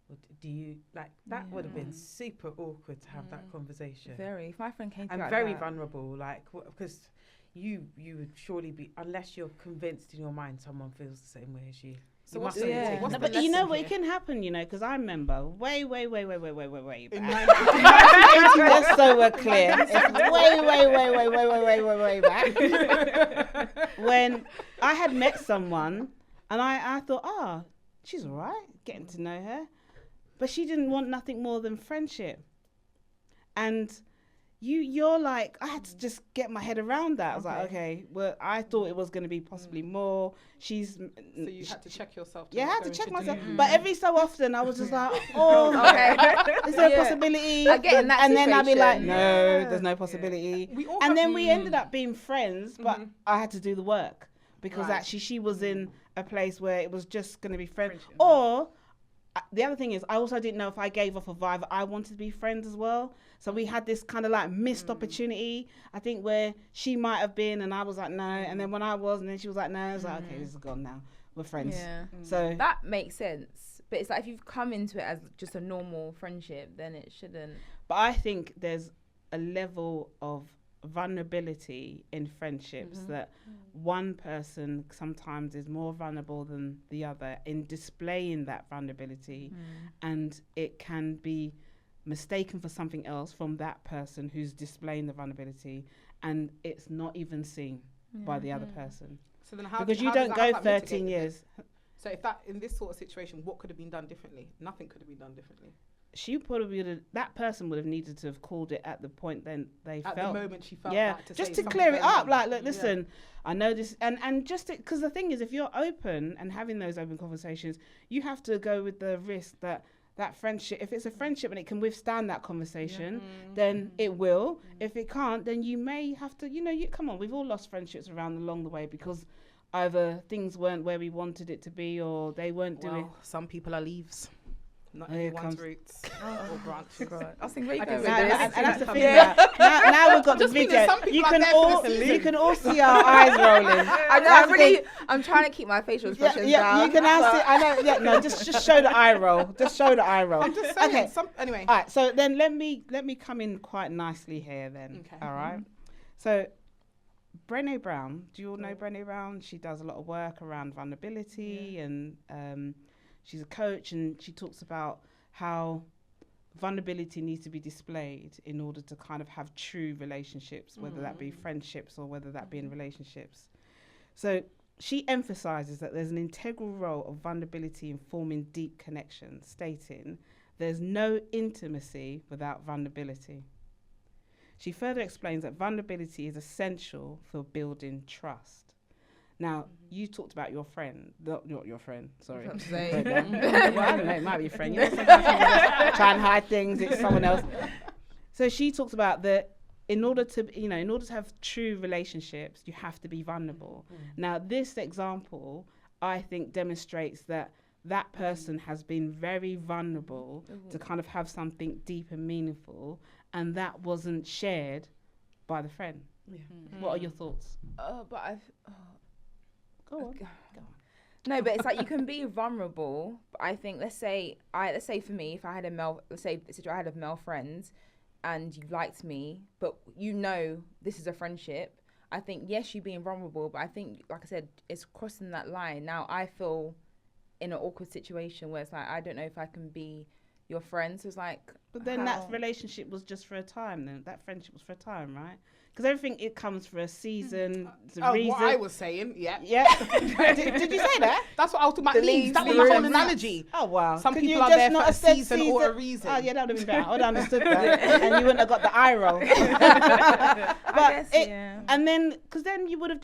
[SPEAKER 4] Or do you, like, that would have been super awkward to have that conversation.
[SPEAKER 3] Very. If my friend came to
[SPEAKER 4] And
[SPEAKER 3] like
[SPEAKER 4] very
[SPEAKER 3] that,
[SPEAKER 4] vulnerable, like, because you would surely be, unless you're convinced in your mind someone feels the same way as you.
[SPEAKER 1] So
[SPEAKER 4] You
[SPEAKER 1] what's
[SPEAKER 4] must
[SPEAKER 1] the,
[SPEAKER 4] have taken
[SPEAKER 1] what's
[SPEAKER 4] it.
[SPEAKER 1] the
[SPEAKER 2] But you know
[SPEAKER 1] lesson
[SPEAKER 2] what,
[SPEAKER 1] here?
[SPEAKER 2] it can happen, because I remember way back. Just so we're clear, it's way back. When I had met someone and I thought, she's all right, getting to know her. But she didn't want nothing more than friendship. And you're like, I had to just get my head around that. I was like, okay, well, I thought it was going to be possibly more.
[SPEAKER 1] So you had to check yourself.
[SPEAKER 2] Yeah, I had to
[SPEAKER 1] go
[SPEAKER 2] check
[SPEAKER 1] into
[SPEAKER 2] myself.
[SPEAKER 1] Delulu.
[SPEAKER 2] But every so often, I was just like, is there a possibility?
[SPEAKER 3] I get in that
[SPEAKER 2] and then I'd be like,
[SPEAKER 3] situation.
[SPEAKER 2] no, there's no possibility.
[SPEAKER 1] We all
[SPEAKER 2] And
[SPEAKER 1] have-
[SPEAKER 2] then we ended up being friends, but I had to do the work because
[SPEAKER 1] Right.
[SPEAKER 2] actually she was in a place where it was just going to be friends.
[SPEAKER 5] Friendship.
[SPEAKER 2] Or the other thing is, I also didn't know if I gave off a vibe I wanted to be friends as well. So we had this kind of like missed opportunity, I think, where she might have been and I was like, no. And then when I was, and then she was like, no, I was like, okay, this is gone now. We're friends.
[SPEAKER 3] Yeah.
[SPEAKER 2] So
[SPEAKER 3] That makes sense. But it's like, if you've come into it as just a normal friendship, then it shouldn't.
[SPEAKER 2] But I think there's a level of vulnerability in friendships that one person sometimes is more vulnerable than the other in displaying that vulnerability, and it can be mistaken for something else from that person who's displaying the vulnerability, and it's not even seen by the other person.
[SPEAKER 1] So then how
[SPEAKER 2] Because
[SPEAKER 1] how
[SPEAKER 2] you
[SPEAKER 1] does
[SPEAKER 2] don't
[SPEAKER 1] that-
[SPEAKER 2] go
[SPEAKER 1] how's that
[SPEAKER 2] 13
[SPEAKER 1] mitigated
[SPEAKER 2] years.
[SPEAKER 1] then? So if that, in this sort of situation, what could have been done differently? Nothing could have been done differently.
[SPEAKER 2] She probably would have, that person would have needed to have called it at the point then they
[SPEAKER 1] At
[SPEAKER 2] felt.
[SPEAKER 1] the moment she felt
[SPEAKER 2] Yeah,
[SPEAKER 1] that to
[SPEAKER 2] just
[SPEAKER 1] say
[SPEAKER 2] to
[SPEAKER 1] something
[SPEAKER 2] clear it
[SPEAKER 1] going
[SPEAKER 2] up.
[SPEAKER 1] on.
[SPEAKER 2] Like, look, listen, I know this, and just because the thing is, if you're open and having those open conversations, you have to go with the risk that friendship, if it's a friendship and it can withstand that conversation, then it will. If it can't, then you may have to, you come on, we've all lost friendships along the way because either things weren't where we wanted it to be, or they weren't doing.
[SPEAKER 1] Some people are leaves. Not
[SPEAKER 2] Here
[SPEAKER 1] everyone's
[SPEAKER 2] comes-
[SPEAKER 1] roots or branches.
[SPEAKER 3] I was thinking, where you
[SPEAKER 1] I
[SPEAKER 3] going
[SPEAKER 1] can
[SPEAKER 3] with
[SPEAKER 1] see
[SPEAKER 3] this?
[SPEAKER 1] that.
[SPEAKER 2] And that's the thing.
[SPEAKER 1] Yeah.
[SPEAKER 2] Now we've got the
[SPEAKER 1] Just thinking
[SPEAKER 2] video.
[SPEAKER 1] some people
[SPEAKER 2] You
[SPEAKER 1] are
[SPEAKER 2] can
[SPEAKER 1] there for
[SPEAKER 2] all
[SPEAKER 1] the season.
[SPEAKER 2] you can all see our eyes rolling.
[SPEAKER 3] I know.
[SPEAKER 2] That's the thing.
[SPEAKER 3] I'm trying to keep my facial expressions
[SPEAKER 2] Yeah,
[SPEAKER 3] down.
[SPEAKER 2] you can now see. I know. Yeah, no, just show the eye roll. Just show the eye roll.
[SPEAKER 1] I'm just saying.
[SPEAKER 2] Okay.
[SPEAKER 1] Anyway.
[SPEAKER 2] All right. So then let me come in quite nicely here. Then.
[SPEAKER 1] Okay.
[SPEAKER 2] All right. So Brené Brown. Do you all know Brené Brown? She does a lot of work around vulnerability, and she's a coach, and she talks about how vulnerability needs to be displayed in order to kind of have true relationships, whether that be friendships or whether that be in relationships. So she emphasizes that there's an integral role of vulnerability in forming deep connections, stating there's no intimacy without vulnerability. She further explains that vulnerability is essential for building trust. Now, you talked about your friend, not your friend, sorry. Well, I don't know, it might be your friend. You know, sometimes people try and hide things, it's someone else. So she talks about that in order to have true relationships, you have to be vulnerable. Now, this example, I think, demonstrates that person has been very vulnerable to kind of have something deep and meaningful, and that wasn't shared by the friend. Yeah. What are your thoughts? Go on.
[SPEAKER 3] No, but it's like you can be vulnerable. But I think let's say for me, if I had a male friend, and you liked me, but you know this is a friendship. I think yes, you being vulnerable, but I think, like I said, it's crossing that line. Now I feel in an awkward situation where it's like I don't know if I can be your friend. So it's like,
[SPEAKER 2] but then that relationship was just for a time. Then that friendship was for a time, right? Because everything, it comes for a season, a reason.
[SPEAKER 1] What I was saying, yeah.
[SPEAKER 2] Did you say that?
[SPEAKER 1] That's what I was talking about. Leaves. That was my whole analogy.
[SPEAKER 2] Oh, wow.
[SPEAKER 1] Some people are there for a season or a reason.
[SPEAKER 2] Oh, yeah, that would have been better. I would have understood that. And you wouldn't have got the eye roll.
[SPEAKER 3] I guess, yeah.
[SPEAKER 2] And then, because then you would have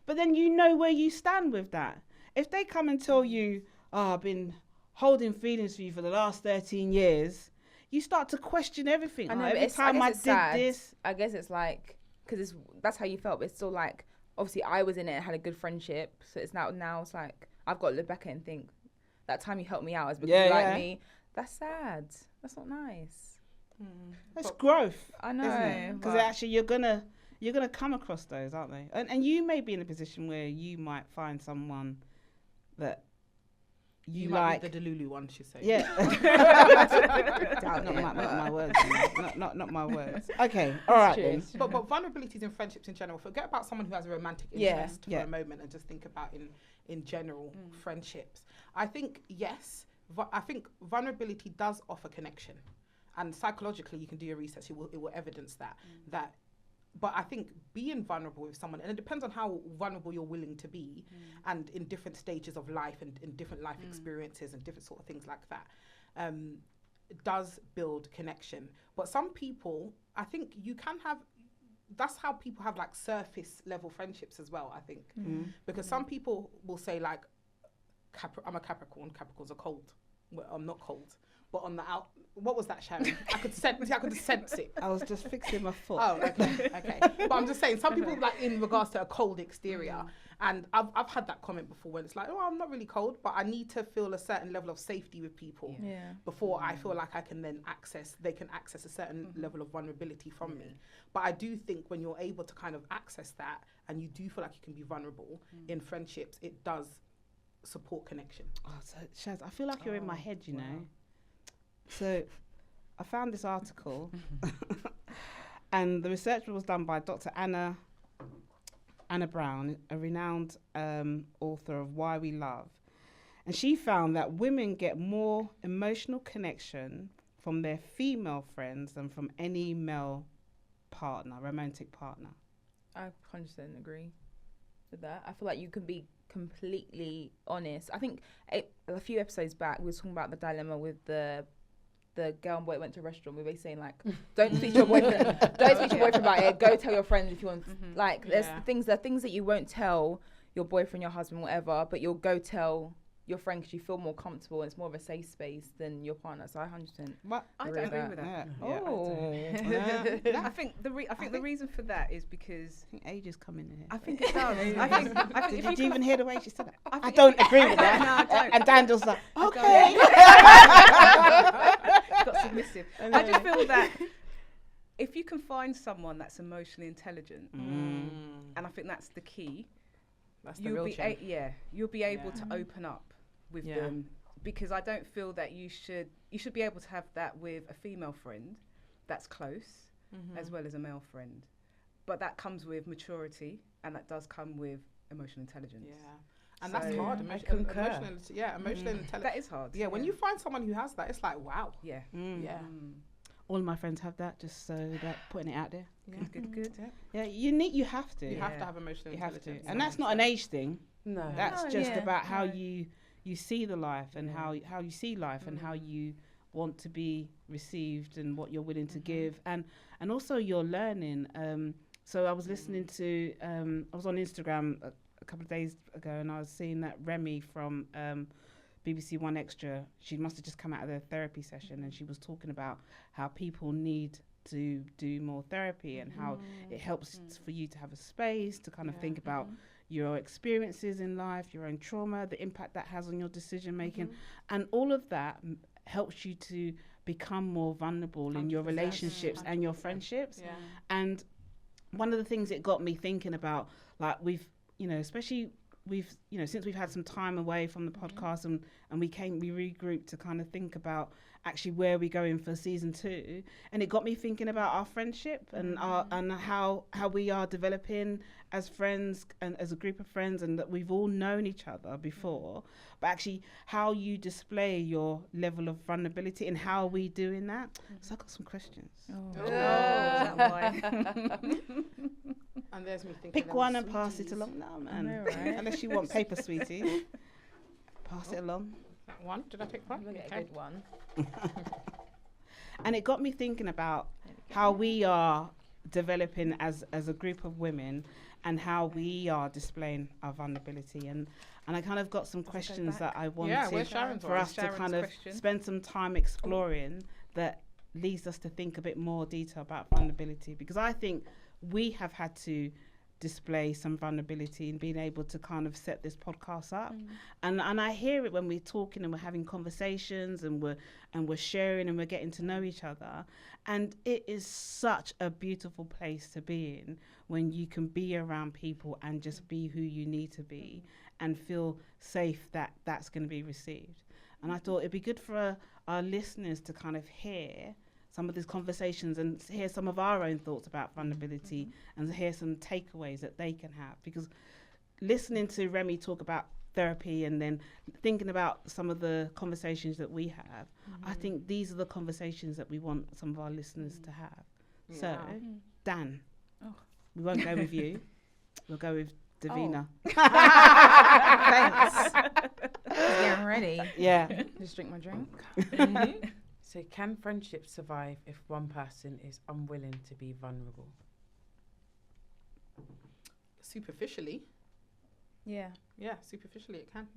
[SPEAKER 2] but then you know where you stand with that. If they come and tell you, I've been holding feelings for you for the last 13 years, you start to question everything.
[SPEAKER 3] I know,
[SPEAKER 2] every time I did this.
[SPEAKER 3] I guess it's like, because that's how you felt, but it's still like, obviously I was in it and had a good friendship. So it's now it's like, I've got to look back at it and think, that time you helped me out is because you like me. That's sad. That's not nice.
[SPEAKER 2] That's growth.
[SPEAKER 3] I know.
[SPEAKER 2] Because actually you're gonna come across those, aren't they? And you may be in a position where you might find someone that you like.
[SPEAKER 1] Might be the Delulu one, she said.
[SPEAKER 2] Yeah. not my words. Not my words. Okay. All right then.
[SPEAKER 1] But vulnerabilities in friendships in general. Forget about someone who has a romantic interest for a moment and just think about in general friendships. I think yes. I think vulnerability does offer connection, and psychologically you can do your research. It will evidence that. But I think being vulnerable with someone, and it depends on how vulnerable you're willing to be, and in different stages of life and in different life experiences and different sort of things like that, does build connection. But some people, I think you can have, that's how people have like surface level friendships as well, I think. Because some people will say like, I'm a Capricorn, Capricorns are cold. Well, I'm not cold. But on the what was that, Sharon? I could sense it.
[SPEAKER 2] I was just fixing my foot.
[SPEAKER 1] Oh, okay. But I'm just saying, some people like in regards to a cold exterior, and I've had that comment before when it's like, oh, I'm not really cold, but I need to feel a certain level of safety with people before I feel like they can access a certain level of vulnerability from me. But I do think when you're able to kind of access that, and you do feel like you can be vulnerable in friendships, it does support connection.
[SPEAKER 2] Oh, so Shaz, I feel like you're in my head, you know. So I found this article and the research was done by Dr. Anna Brown, a renowned author of Why We Love. And she found that women get more emotional connection from their female friends than from any male partner, romantic partner.
[SPEAKER 3] I 100% agree with that. I feel like you can be completely honest. I think a few episodes back we were talking about the dilemma with the girl and boy went to a restaurant. We were saying like, don't speak to your boyfriend. Don't speak to your boyfriend about it. Go tell your friends if you want. Like, there's things that you won't tell your boyfriend, your husband, whatever, but you'll go tell your friend because you feel more comfortable and it's more of a safe space than your partner. So I 100%.
[SPEAKER 5] I don't agree with that.
[SPEAKER 2] Yeah.
[SPEAKER 5] I think the reason for that is because
[SPEAKER 2] I think age is coming in here.
[SPEAKER 5] I think it does. I think
[SPEAKER 2] Did you even hear the way she said that?
[SPEAKER 5] I
[SPEAKER 2] don't agree with that.
[SPEAKER 5] No, I don't.
[SPEAKER 2] And Daniel's like, okay.
[SPEAKER 5] Got submissive. I just feel that if you can find someone that's emotionally intelligent, and I think that's the key,
[SPEAKER 1] That's the real gem.
[SPEAKER 5] you'll be able to open up with them, because I don't feel that you should be able to have that with a female friend that's close as well as a male friend, but that comes with maturity and that does come with emotional intelligence.
[SPEAKER 1] And that's hard. Emotional intelligence.
[SPEAKER 5] That is hard.
[SPEAKER 1] Yeah, when you find someone who has that, it's like, wow.
[SPEAKER 5] Yeah.
[SPEAKER 2] All of my friends have that, just so that putting it out there.
[SPEAKER 5] Good.
[SPEAKER 2] Yeah, you have to.
[SPEAKER 1] You have to have emotional intelligence.
[SPEAKER 2] And that's not an age thing.
[SPEAKER 4] No.
[SPEAKER 2] That's just about how you see the life and how you see life and how you want to be received and what you're willing to give, and also your learning. So I was listening to I was on Instagram a couple of days ago, and I was seeing that Remy from BBC One Extra, she must have just come out of their therapy session, and she was talking about how people need to do more therapy and how it helps for you to have a space to kind of think about your experiences in life, your own trauma, the impact that has on your decision making, and all of that helps you to become more vulnerable in your relationships and your friendships. And one of the things it got me thinking about, like we've, especially since we've had some time away from the podcast and we regrouped to kind of think about actually where we're going for season 2, and it got me thinking about our friendship and how we are developing as friends and as a group of friends, and that we've all known each other before, but actually how you display your level of vulnerability and how are we doing that. So I got some questions.
[SPEAKER 1] And there's me thinking.
[SPEAKER 2] Pick one and pass it along now, man.
[SPEAKER 3] I know, right?
[SPEAKER 2] Unless you want paper, sweetie. Pass it along.
[SPEAKER 1] That one? Did I pick one?
[SPEAKER 3] Look at a good one.
[SPEAKER 2] And it got me thinking about how we are developing as a group of women and how we are displaying our vulnerability. And I kind of got some questions that I wanted for us to kind of spend some time exploring that leads us to think a bit more detail about vulnerability, because I think we have had to display some vulnerability in being able to kind of set this podcast up. And I hear it when we're talking and we're having conversations and we're sharing and we're getting to know each other. And it is such a beautiful place to be in when you can be around people and just be who you need to be and feel safe that that's going to be received. And I thought it'd be good for our listeners to kind of hear some of these conversations and hear some of our own thoughts about vulnerability and hear some takeaways that they can have. Because listening to Remy talk about therapy and then thinking about some of the conversations that we have, I think these are the conversations that we want some of our listeners to have. So, Dan, we won't go with you. We'll go with Davina.
[SPEAKER 3] Thanks. Getting ready.
[SPEAKER 2] Yeah.
[SPEAKER 3] Just drink my drink.
[SPEAKER 4] So can friendships survive if one person is unwilling to be vulnerable?
[SPEAKER 1] Superficially.
[SPEAKER 3] Yeah,
[SPEAKER 1] superficially it can.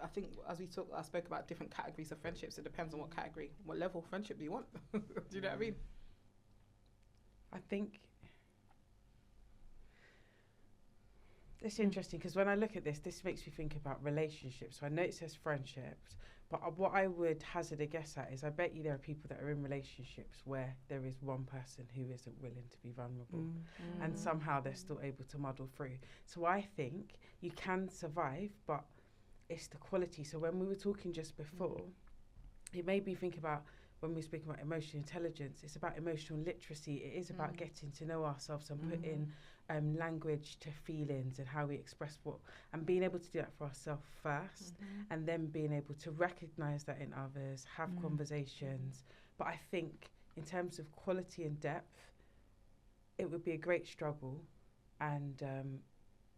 [SPEAKER 1] I think as I spoke about different categories of friendships, it depends on what category, what level of friendship do you want? Do you know what I mean?
[SPEAKER 4] I think it's interesting because when I look at this makes me think about relationships. So I know it says friendships, but what I would hazard a guess at is I bet you there are people that are in relationships where there is one person who isn't willing to be vulnerable and somehow they're still able to muddle through. So I think you can survive, but it's the quality. So when we were talking just before, it made me think about when we speak about emotional intelligence, it's about emotional literacy. It is about getting to know ourselves and putting language to feelings and how we express what, and being able to do that for ourselves first, and then being able to recognise that in others, have conversations. But I think in terms of quality and depth, it would be a great struggle, and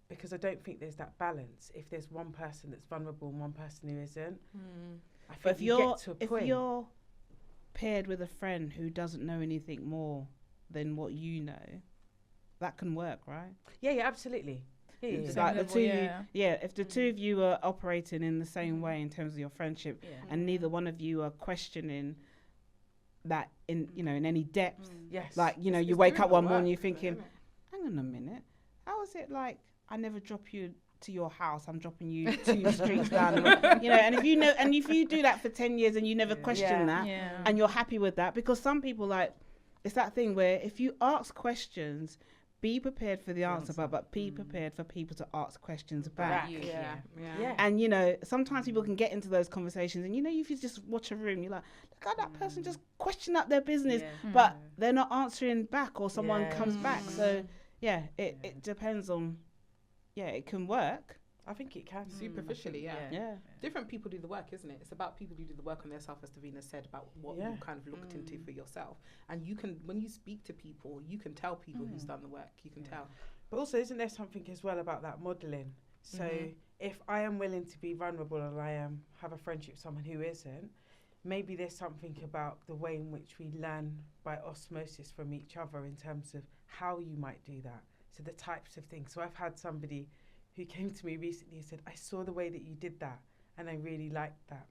[SPEAKER 4] because I don't think there's that balance. If there's one person that's vulnerable and one person who isn't, I think
[SPEAKER 2] if
[SPEAKER 4] you get to a point.
[SPEAKER 2] If you're paired with a friend who doesn't know anything more than what you know, that can work, right?
[SPEAKER 4] Yeah, absolutely.
[SPEAKER 2] Like the two, if the two of you are operating in the same way in terms of your friendship, and neither one of you are questioning that in any depth. Like you wake up one morning, you're thinking, hang on a minute, how is it like I never drop you to your house, I'm dropping you 2 streets down, and if you do that for 10 years and you never question that, and you're happy with that, because some people it's that thing where if you ask questions, be prepared for the answer, but be prepared for people to ask questions back. And sometimes people can get into those conversations, and if you just watch a room, you're like, look how that person just question up their business, but they're not answering back, or someone comes back. So it depends on. It can work.
[SPEAKER 4] I think it can.
[SPEAKER 1] Superficially, Different people do the work, isn't it? It's about people who do the work on their self, as Davina said, about what you kind of looked into for yourself. And you can, when you speak to people, you can tell people who's done the work. You can tell.
[SPEAKER 4] But also, isn't there something as well about that modelling? So if I am willing to be vulnerable and I have a friendship with someone who isn't, maybe there's something about the way in which we learn by osmosis from each other in terms of how you might do that. So the types of things. So I've had somebody who came to me recently and said, I saw the way that you did that and I really liked that.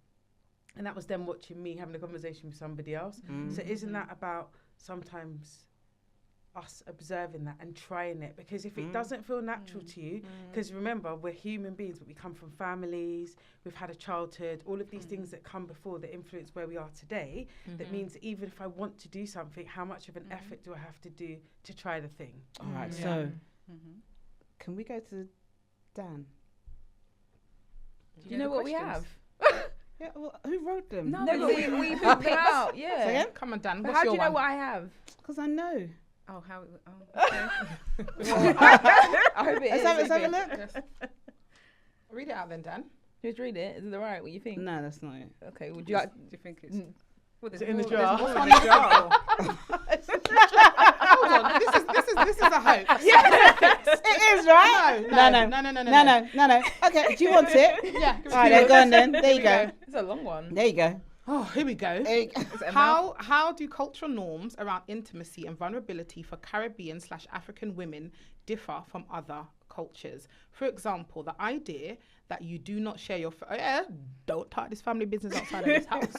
[SPEAKER 4] And that was them watching me having a conversation with somebody else. So isn't that about sometimes us observing that and trying it? Because if it doesn't feel natural to you, because remember, we're human beings, but we come from families, we've had a childhood, all of these things that come before that influence where we are today, that means that even if I want to do something, how much of an effort do I have to do to try the thing?
[SPEAKER 2] All right, so can we go to Dan?
[SPEAKER 3] Do you know what we have?
[SPEAKER 2] Yeah, well, who wrote them?
[SPEAKER 3] No, but we picked them out. Yeah.
[SPEAKER 1] So, come on, Dan.
[SPEAKER 3] How do you know what I have?
[SPEAKER 2] Because I know.
[SPEAKER 3] Oh, how? Okay. I hope it is.
[SPEAKER 2] Let's have a look.
[SPEAKER 1] Yes. Read it out then, Dan.
[SPEAKER 3] Just read it. Is it right? What you think?
[SPEAKER 2] No, that's not it.
[SPEAKER 3] Okay. Would you like?
[SPEAKER 5] Do you think it's?
[SPEAKER 4] Is it in the jar?
[SPEAKER 1] What's on the jar? Hold on. This is a hoax.
[SPEAKER 2] It is, right? No. Okay, do you want it?
[SPEAKER 1] Yeah.
[SPEAKER 2] All right, then, go on then. There you go.
[SPEAKER 3] It's a long one.
[SPEAKER 2] There you go.
[SPEAKER 1] Oh, here we go. How do cultural norms around intimacy and vulnerability for Caribbean/African women differ from other cultures? For example, the idea that you do not share your don't touch this family business outside of this house.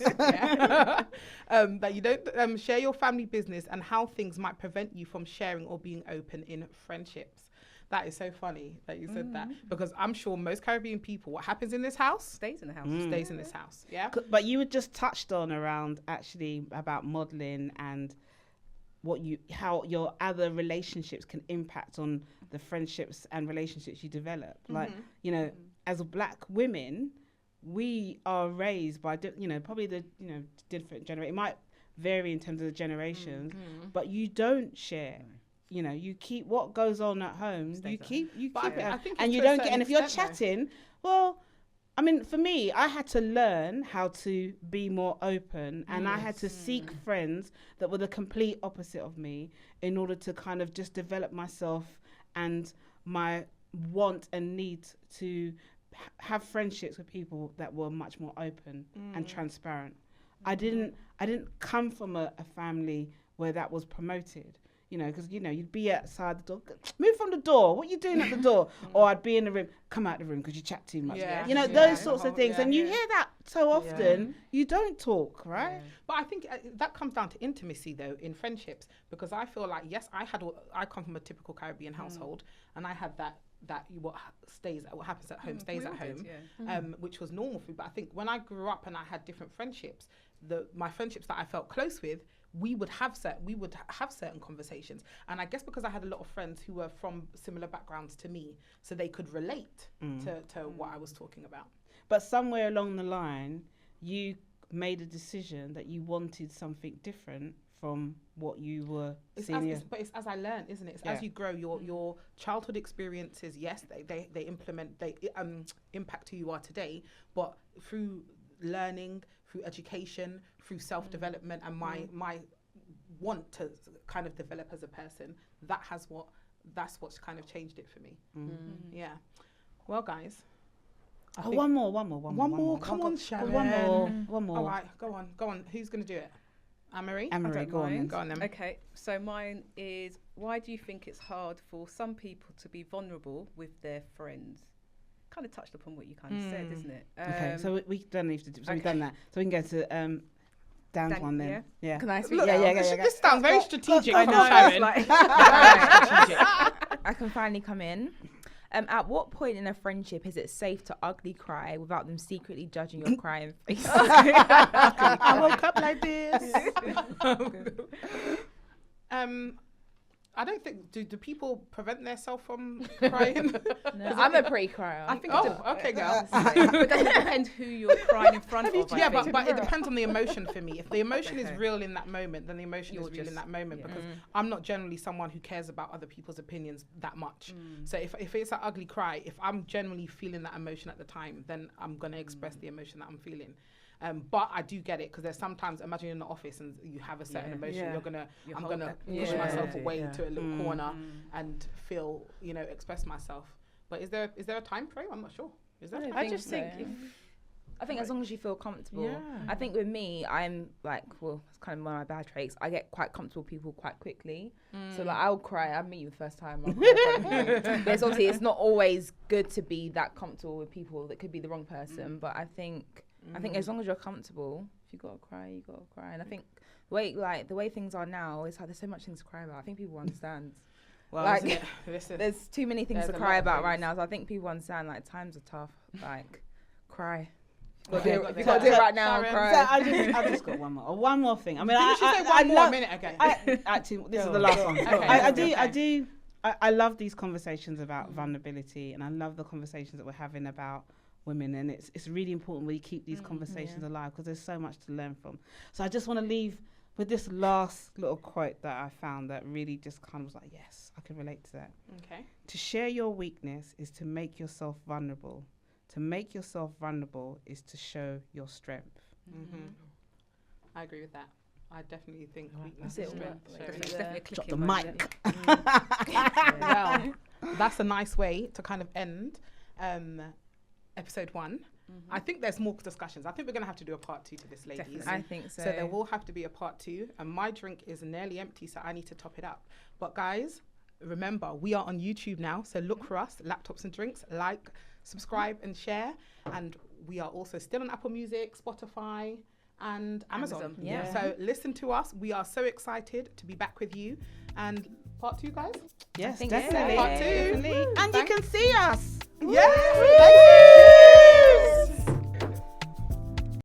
[SPEAKER 1] That you don't share your family business, and how things might prevent you from sharing or being open in friendships. That is so funny that you said that, because I'm sure most Caribbean people, what happens in this house
[SPEAKER 5] Stays in the house.
[SPEAKER 1] stays in this house. Yeah.
[SPEAKER 2] But you were just touched on around actually about modelling and how your other relationships can impact on the friendships and relationships you develop. Like, as Black women, we are raised by, probably the, different generation. It might vary in terms of the generations, but you don't share. You keep what goes on at home. You keep it, and you don't get. And if you're chatting, well, I mean, for me, I had to learn how to be more open, and I had to seek friends that were the complete opposite of me in order to kind of just develop myself and my want and need to have friendships with people that were much more open and transparent. I didn't come from a family where that was promoted. Because, you'd be outside the door, move from the door, what are you doing at the door? Or I'd be in the room, come out the room because you chat too much. Those sorts of things. And you hear that so often, you don't talk, right?
[SPEAKER 1] Yeah. But I think that comes down to intimacy, though, in friendships. Because I feel like, yes, I come from a typical Caribbean household, and I had that what happens at home stays at home, which was normal for me. But I think when I grew up and I had different friendships, my friendships that I felt close with, we would have certain conversations. And I guess because I had a lot of friends who were from similar backgrounds to me, so they could relate to what I was talking about.
[SPEAKER 2] But somewhere along the line, you made a decision that you wanted something different from what you were seeing.
[SPEAKER 1] But it's as I learn, isn't it? It's as you grow, your childhood experiences, yes, they impact who you are today, but through learning, through education, through self-development, and my want to kind of develop as a person, that's what's kind of changed it for me. Yeah. Well, guys.
[SPEAKER 2] One more.
[SPEAKER 1] Come on, Sharon.
[SPEAKER 2] One more.
[SPEAKER 1] All right, go on. Who's going to do it? Anne-Marie,
[SPEAKER 2] go on then.
[SPEAKER 1] Go on then.
[SPEAKER 5] Okay, so mine is, why do you think it's hard for some people to be vulnerable with their friends? Kind of touched upon what you kind of said, isn't it?
[SPEAKER 2] Okay, so we don't need to do, so we've done that. So we can go to Dan's one then. Yeah.
[SPEAKER 3] Can I speak?
[SPEAKER 1] This sounds very strategic.
[SPEAKER 3] I know.
[SPEAKER 1] Sharon.
[SPEAKER 3] Like,
[SPEAKER 1] Very strategic.
[SPEAKER 3] I can finally come in. At what point in a friendship is it safe to ugly cry without them secretly judging your crying face?
[SPEAKER 2] I woke up like this.
[SPEAKER 1] I don't think, do people prevent themselves from crying?
[SPEAKER 3] No, I'm a pre-crier.
[SPEAKER 5] I think
[SPEAKER 1] okay, girl.
[SPEAKER 5] but it doesn't depend who you're crying in front of.
[SPEAKER 1] Yeah, but it depends on the emotion for me. If the emotion is real in that moment, then the emotion is real
[SPEAKER 5] just-
[SPEAKER 1] in that moment,
[SPEAKER 5] yeah.
[SPEAKER 1] because I'm not generally someone who cares about other people's opinions that much. So if it's an ugly cry, if I'm generally feeling that emotion at the time, then I'm going to express the emotion that I'm feeling. But I do get it, because there's sometimes, imagine you're in the office and you have a certain emotion, I'm gonna push myself away to a little corner and feel, express myself. But is there a time frame? I'm not sure. Is there?
[SPEAKER 3] I just think I think as long as you feel comfortable.
[SPEAKER 4] Yeah.
[SPEAKER 3] I think with me, I'm like, well, it's kind of one of my bad traits. I get quite comfortable with people quite quickly. So like, I'll cry. I meet you the first time. I'll cry. But it's obviously, it's not always good to be that comfortable with people that could be the wrong person. But I think as long as you're comfortable, if you gotta cry, you gotta cry. And I think the way things are now, it's like there's so much things to cry about. I think people understand.
[SPEAKER 1] Well,
[SPEAKER 3] like, there's too many things to cry about right now. So I think people understand, like, times are tough. Like, cry. If you gotta do it right now, cry.
[SPEAKER 2] So I just got one more thing. I mean,
[SPEAKER 1] Didn't you say one more a minute ago?
[SPEAKER 2] Actually, this is the last one.
[SPEAKER 1] Okay.
[SPEAKER 2] I love these conversations about vulnerability, and I love the conversations that we're having about women, and it's really important we keep these conversations alive, because there's so much to learn from. So I just want to leave with this last little quote that I found that really just kind of was like, yes, I can relate to that.
[SPEAKER 1] Okay.
[SPEAKER 2] To share your weakness is to make yourself vulnerable. To make yourself vulnerable is to show your strength.
[SPEAKER 1] I agree with that. I definitely think weakness
[SPEAKER 3] That's
[SPEAKER 1] is
[SPEAKER 3] it.
[SPEAKER 1] strength.
[SPEAKER 5] It's definitely a
[SPEAKER 2] Drop
[SPEAKER 5] clicking
[SPEAKER 2] the
[SPEAKER 5] moment.
[SPEAKER 2] mic.
[SPEAKER 1] Well, that's a nice way to kind of end episode 1. I think there's more discussions. I think we're going to have to do a part 2 to this, ladies.
[SPEAKER 5] Definitely.
[SPEAKER 3] I think so.
[SPEAKER 1] So there will have to be a part 2. And my drink is nearly empty, so I need to top it up. But guys, remember, we are on YouTube now. So look for us, Laptops and Drinks. Like, subscribe and share. And we are also still on Apple Music, Spotify, and Amazon.
[SPEAKER 3] Yeah.
[SPEAKER 1] So listen to us. We are so excited to be back with you. And part 2, guys?
[SPEAKER 2] Yes,
[SPEAKER 3] think
[SPEAKER 2] definitely.
[SPEAKER 1] Part 2.
[SPEAKER 2] Definitely. And you can see us.
[SPEAKER 1] Yes.